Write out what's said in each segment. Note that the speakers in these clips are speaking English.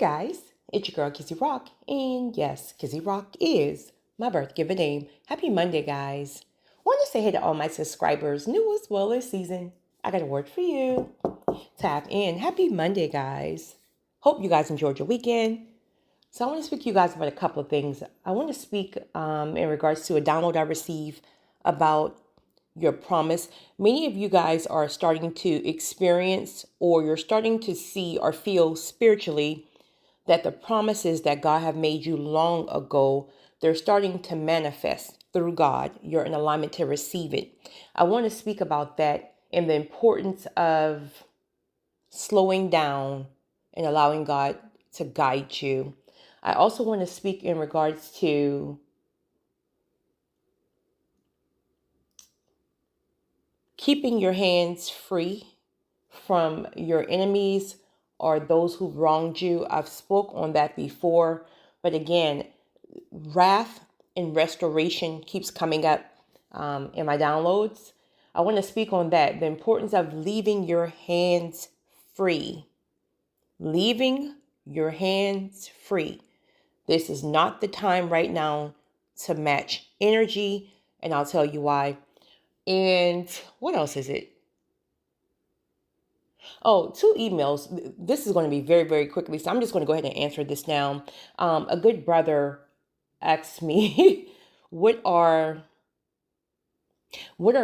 guys, it's your girl Kizzy Rock, and yes, Kizzy Rock is my birth given name. Happy Monday, guys. Want to say hey to all my subscribers, new as well as seasoned. I got a word for you. Tap in. Happy Monday, guys. Hope you guys enjoyed your weekend. So I want to speak to you guys about a couple of things. I want to speak in regards to a download I received about your promise. Many of you guys are starting to experience, or you're starting to see or feel spiritually that the promises that God have made you long ago, they're starting to manifest through God. You're in alignment to receive it. I want to speak about that and the importance of slowing down and allowing God to guide you. I also want to speak in regards to keeping your hands free from your enemies or those who wronged you. I've spoke on that before, but again, wrath and restoration keeps coming up in my downloads. I want to speak on that, the importance of leaving your hands free. Leaving your hands free. This is not the time right now to match energy, and I'll tell you why. And what else is it? Oh, 2 emails. This is going to be very, very quickly, so I'm just going to go ahead and answer this now. A good brother asked me, what are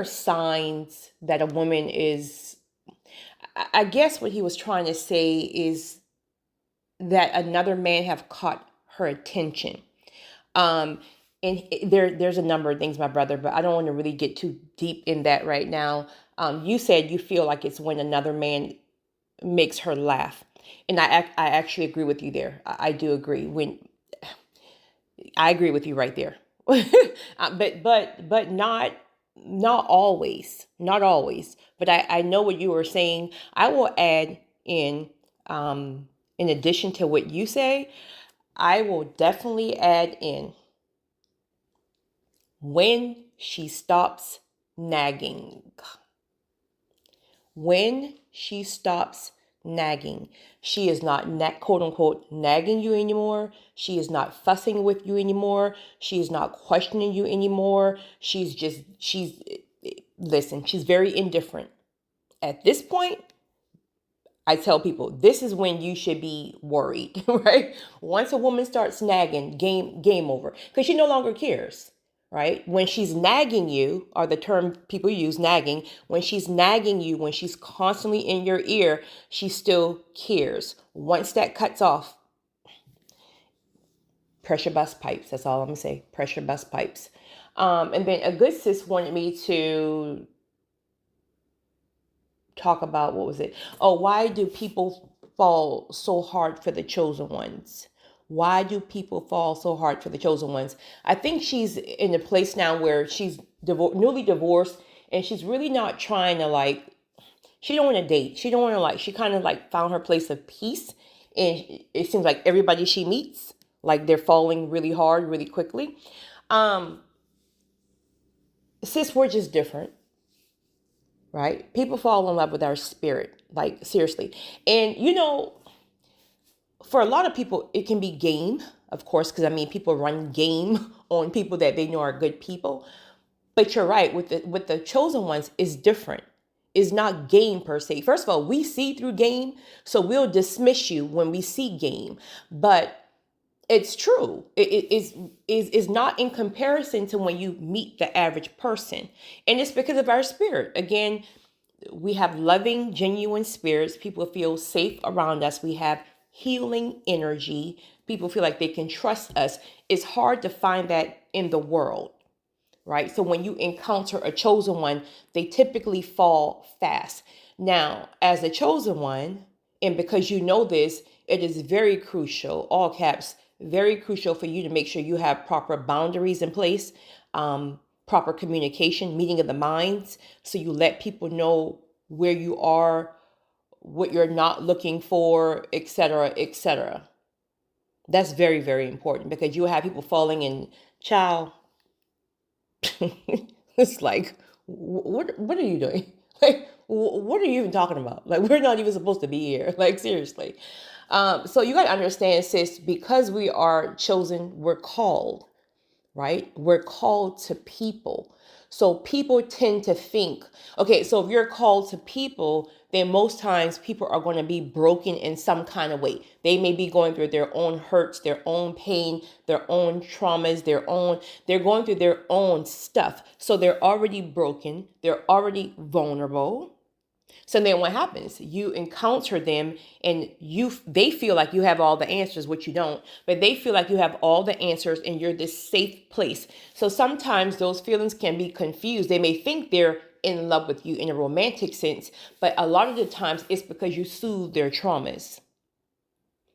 signs that a woman is, I guess what he was trying to say is that another man have caught her attention. And there's a number of things, my brother, but I don't want to really get too deep in that right now. You said you feel like it's when another man makes her laugh. And I actually agree with you there. I do agree. I agree with you right there. but not always. Not always. But I know what you were saying. I will add in addition to what you say, I will definitely add in when she stops nagging. When she stops nagging, she is not quote unquote nagging you anymore. She is not fussing with you anymore. She is not questioning you anymore. Listen, she's very indifferent. At this point, I tell people, this is when you should be worried, right? Once a woman starts nagging, game over, because she no longer cares, right? When she's nagging you, or the term people use, nagging, when she's nagging you, when she's constantly in your ear, she still cares. Once that cuts off, pressure bust pipes. That's all I'm gonna say. Pressure bust pipes. And then a good sis wanted me to talk about, what was it? Oh, why do people fall so hard for the chosen ones? Why do people fall so hard for the chosen ones? I think she's in a place now where she's newly divorced, and she's really not trying to she don't want to date. She don't want to she kind of found her place of peace. And it seems like everybody she meets, they're falling really hard, really quickly. Sis, we're just different. Right? People fall in love with our spirit, seriously. And, for a lot of people, it can be game, of course, because people run game on people that they know are good people. But you're right, with the chosen ones, is different. It's not game per se. First of all, we see through game, so we'll dismiss you when we see game. But it's true. It is not in comparison to when you meet the average person. And it's because of our spirit. Again, we have loving, genuine spirits. People feel safe around us. We have healing energy. People feel like they can trust us. It's hard to find that in the world, right? So when you encounter a chosen one, they typically fall fast. Now, as a chosen one, and because you know this, it is very crucial, all caps, very crucial for you to make sure you have proper boundaries in place, proper communication, meeting of the minds. So you let people know where you are, what you're not looking for, etc., etc. That's very, very important, because you have people falling in, child. It's what are you doing? What are you even talking about? We're not even supposed to be here. Seriously. So you got to understand, sis, because we are chosen, we're called, right? We're called to people. So people tend to think, okay, so if you're called to people, then most times people are going to be broken in some kind of way. They may be going through their own hurts, their own pain, their own traumas, they're going through their own stuff. So they're already broken, they're already vulnerable. So then what happens? You encounter them and they feel like you have all the answers, which you don't, but they feel like you have all the answers and you're this safe place. So sometimes those feelings can be confused. They may think they're in love with you in a romantic sense, but a lot of the times it's because you soothe their traumas.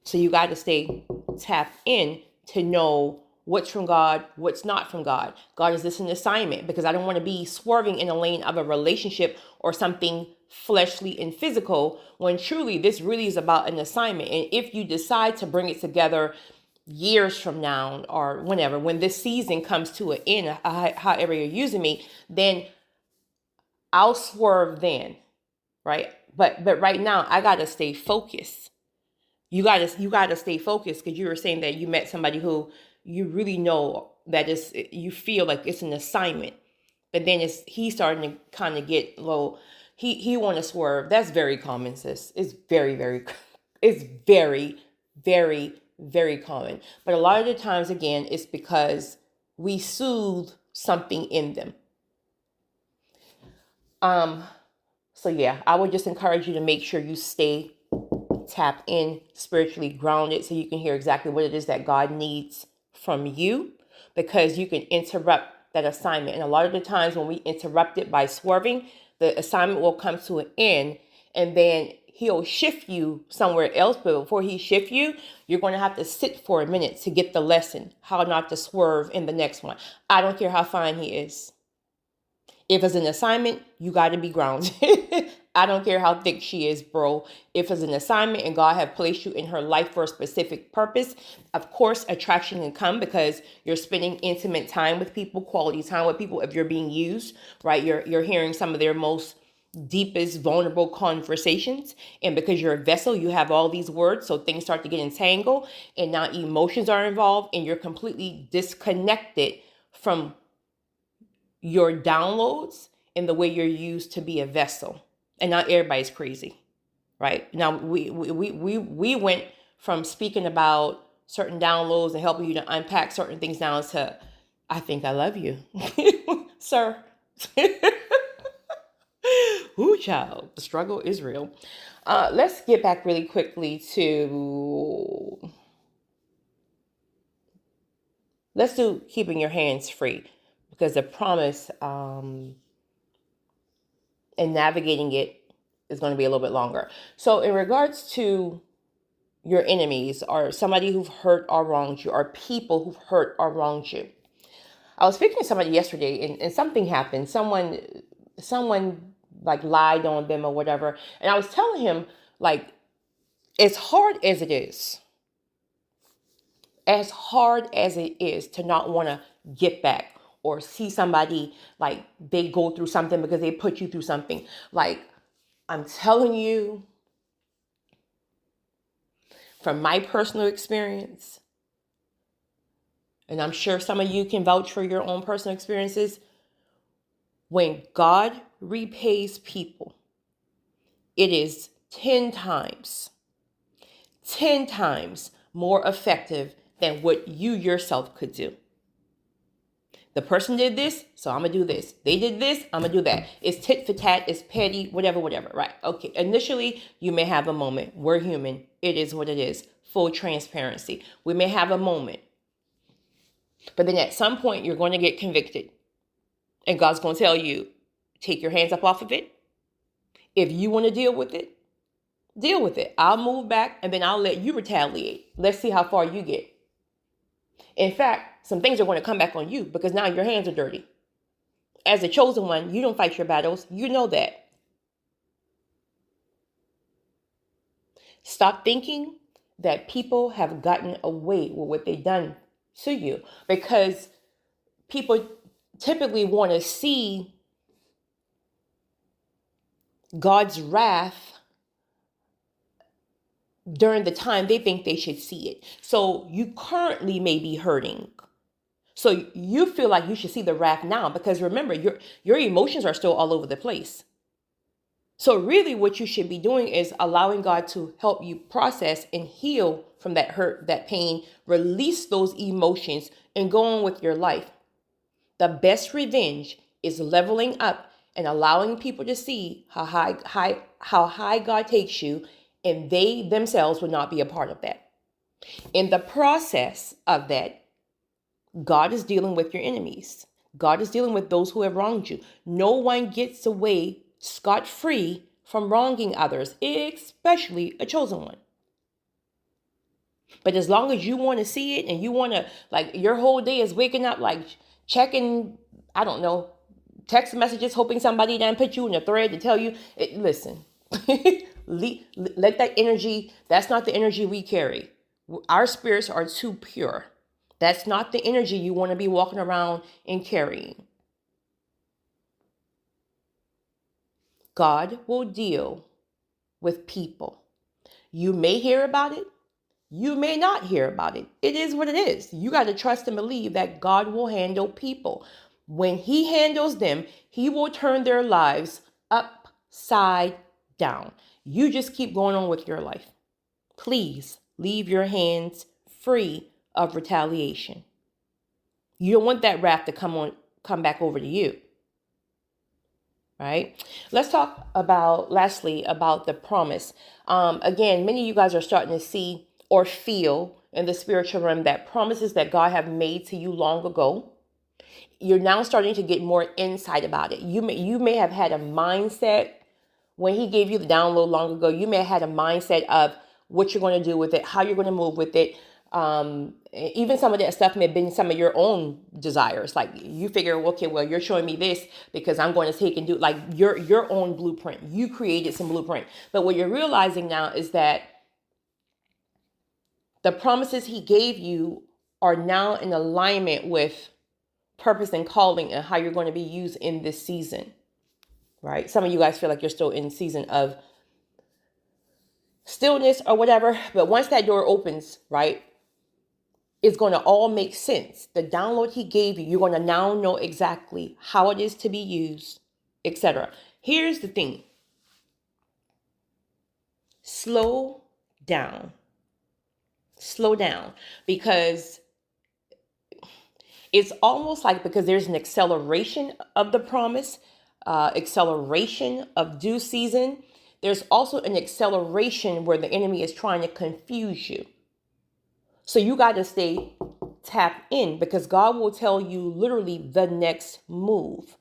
So you got to stay tapped in to know what's from God, what's not from God. God, is this an assignment? Because I don't want to be swerving in the lane of a relationship or something fleshly and physical when truly this really is about an assignment. And if you decide to bring it together years from now or whenever, when this season comes to an end, however you're using me, then I'll swerve then, right? But right now I got to stay focused. You gotta stay focused because you were saying that you met somebody who you really know that is, you feel like it's an assignment, but then he's starting to kind of get low. He want to swerve. That's very common, sis. It's it's very, very, very common. But a lot of the times, again, it's because we soothe something in them. So yeah, I would just encourage you to make sure you stay tapped in, spiritually grounded, so you can hear exactly what it is that God needs from you, because you can interrupt that assignment. And a lot of the times when we interrupt it by swerving, the assignment will come to an end and then he'll shift you somewhere else. But before he shifts you, you're going to have to sit for a minute to get the lesson, how not to swerve in the next one. I don't care how fine he is. If it's an assignment, you got to be grounded. I don't care how thick she is, bro. If it's an assignment and God have placed you in her life for a specific purpose, of course, attraction can come because you're spending intimate time with people, quality time with people. If you're being used, right, you're hearing some of their most deepest, vulnerable conversations. And because you're a vessel, you have all these words. So things start to get entangled and now emotions are involved and you're completely disconnected from your downloads and the way you're used to be a vessel. And not everybody's crazy, right? Now we went from speaking about certain downloads and helping you to unpack certain things down to, I think I love you, sir. Ooh, child, the struggle is real. Let's get back really quickly to, let's do keeping your hands free, because the promise and navigating it is going to be a little bit longer. So in regards to your enemies or somebody who've hurt or wronged you or people who've hurt or wronged you, I was speaking to somebody yesterday and something happened. Someone like lied on them or whatever. And I was telling him, like, as hard as it is to not want to get back or see somebody like they go through something because they put you through something. Like, I'm telling you, from my personal experience, and I'm sure some of you can vouch for your own personal experiences, when God repays people, it is 10 times more effective than what you yourself could do. The person did this, so I'm going to do this. They did this, I'm going to do that. It's tit for tat, it's petty, whatever, right? Okay, initially, you may have a moment. We're human. It is what it is. Full transparency. We may have a moment. But then at some point, you're going to get convicted. And God's going to tell you, take your hands up off of it. If you want to deal with it, deal with it. I'll move back and then I'll let you retaliate. Let's see how far you get. In fact, some things are going to come back on you because now your hands are dirty. As a chosen one, you don't fight your battles. You know that. Stop thinking that people have gotten away with what they've done to you, because people typically want to see God's wrath during the time they think they should see it. So you currently may be hurting. So you feel like you should see the wrath now, because remember, your emotions are still all over the place. So really what you should be doing is allowing God to help you process and heal from that hurt, that pain, release those emotions and go on with your life. The best revenge is leveling up and allowing people to see how high God takes you, and they themselves will not be a part of that. In the process of that, God is dealing with your enemies. God is dealing with those who have wronged you. No one gets away scot-free from wronging others, especially a chosen one. But as long as you want to see it and you want to, like, your whole day is waking up, like, checking, I don't know, text messages, hoping somebody then put you in a thread to tell you, listen, let that energy, that's not the energy we carry. Our spirits are too pure. That's not the energy you want to be walking around and carrying. God will deal with people. You may hear about it. You may not hear about it. It is what it is. You got to trust and believe that God will handle people. When he handles them, he will turn their lives upside down. You just keep going on with your life. Please leave your hands free of retaliation. You don't want that wrath to come back over to you. Right? Let's talk lastly about the promise. Again, many of you guys are starting to see or feel in the spiritual realm that promises that God have made to you long ago, you're now starting to get more insight about it. You may have had a mindset when he gave you the download long ago. You may have had a mindset of what you're going to do with it, how you're going to move with it. Even some of that stuff may have been some of your own desires. Like you figure, okay, well, you're showing me this because I'm going to take and do like your own blueprint. You created some blueprint. But what you're realizing now is that the promises he gave you are now in alignment with purpose and calling and how you're going to be used in this season, right? Some of you guys feel like you're still in season of stillness or whatever. But once that door opens, right, it's going to all make sense. The download he gave you, you're going to now know exactly how it is to be used, etc. Here's the thing. Slow down. Slow down, because it's almost like, because there's an acceleration of the promise, acceleration of due season. There's also an acceleration where the enemy is trying to confuse you. So you got to stay tapped in, because God will tell you literally the next move.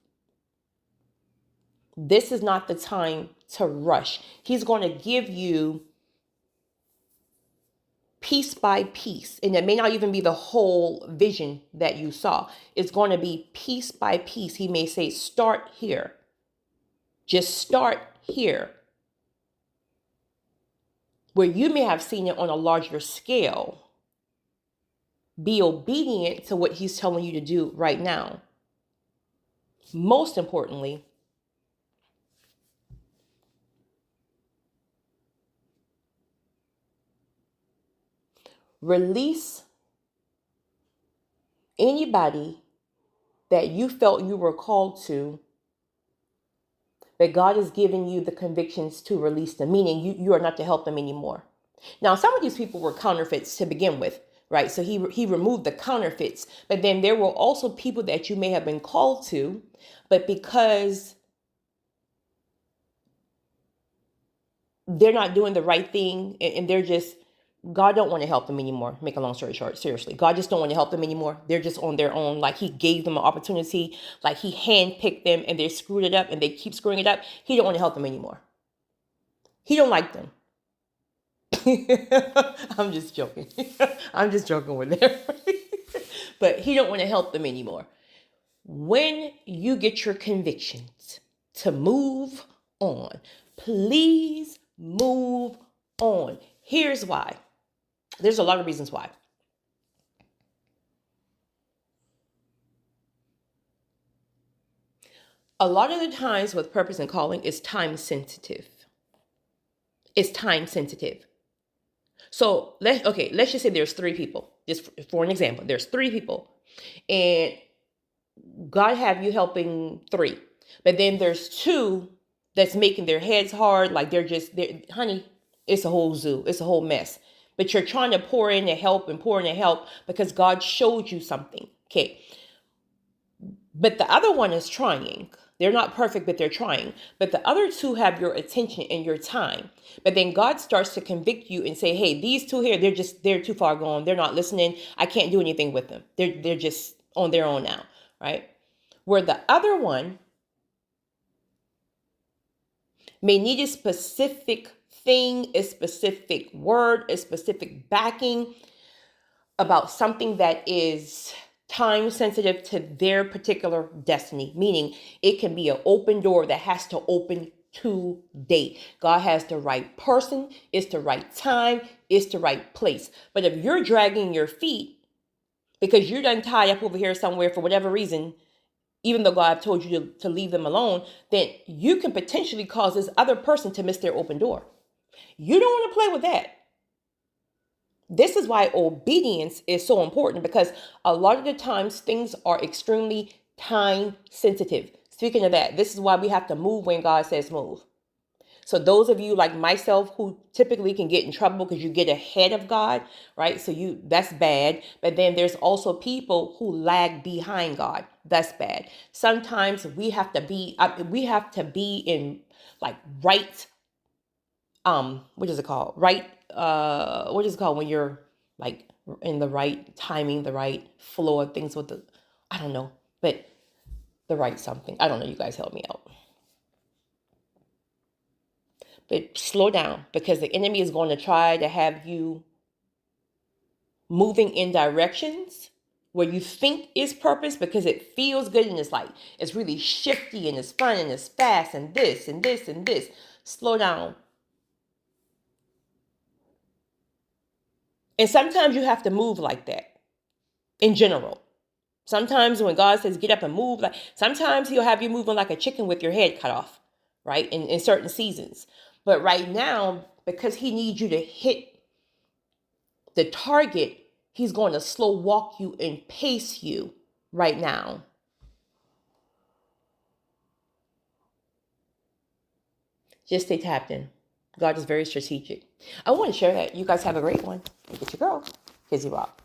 This is not the time to rush. He's going to give you piece by piece. And it may not even be the whole vision that you saw. It's going to be piece by piece. He may say, start here. Just start here. Where you may have seen it on a larger scale. Be obedient to what he's telling you to do right now. Most importantly, release anybody that you felt you were called to, that God has given you the convictions to release them, meaning you are not to help them anymore. Now, some of these people were counterfeits to begin with, right? So he removed the counterfeits, but then there were also people that you may have been called to, but because they're not doing the right thing and they're just, God don't want to help them anymore. Make a long story short, seriously. God just don't want to help them anymore. They're just on their own. Like he gave them an opportunity, like he handpicked them and they screwed it up and they keep screwing it up. He don't want to help them anymore. He don't like them. I'm just joking. I'm just joking with them. But he don't want to help them anymore. When you get your convictions to move on, please move on. Here's why. There's a lot of reasons why. A lot of the times with purpose and calling is time sensitive. It's time sensitive. So let's just say there's three people. Just for an example, there's three people, and God have you helping three, but then there's two that's making their heads hard, like honey, it's a whole zoo, it's a whole mess. But you're trying to pour in the help and pour in the help because God showed you something. Okay. But the other one is trying. They're not perfect, but they're trying. But the other two have your attention and your time. But then God starts to convict you and say, hey, these two here, they're too far gone. They're not listening. I can't do anything with them. They're just on their own now, right? Where the other one may need a specific thing, a specific word, a specific backing about something that is time sensitive to their particular destiny, meaning it can be an open door that has to open today. God has the right person, it's the right time, it's the right place. But if you're dragging your feet because you're done tied up over here somewhere for whatever reason, even though God told you to leave them alone, then you can potentially cause this other person to miss their open door. You don't want to play with that. This is why obedience is so important, because a lot of the times things are extremely time sensitive. Speaking of that, this is why we have to move when God says move. So those of you like myself who typically can get in trouble because you get ahead of God, right? So that's bad. But then there's also people who lag behind God. That's bad. Sometimes we have to be in like right, what is it called? Right, what is it called when you're like in the right timing, the right flow of things with I don't know, but the right something. I don't know. You guys help me out. But slow down, because the enemy is going to try to have you moving in directions where you think is purpose because it feels good and it's really shifty and it's fun and it's fast and this and this and this. Slow down. And sometimes you have to move like that in general. Sometimes when God says get up and move, like sometimes he'll have you moving like a chicken with your head cut off, right? In certain seasons. But right now, because he needs you to hit the target, he's going to slow walk you and pace you right now. Just stay tapped in. God is very strategic. I want to share that. You guys have a great one. It's your girl, Kizzy Rock.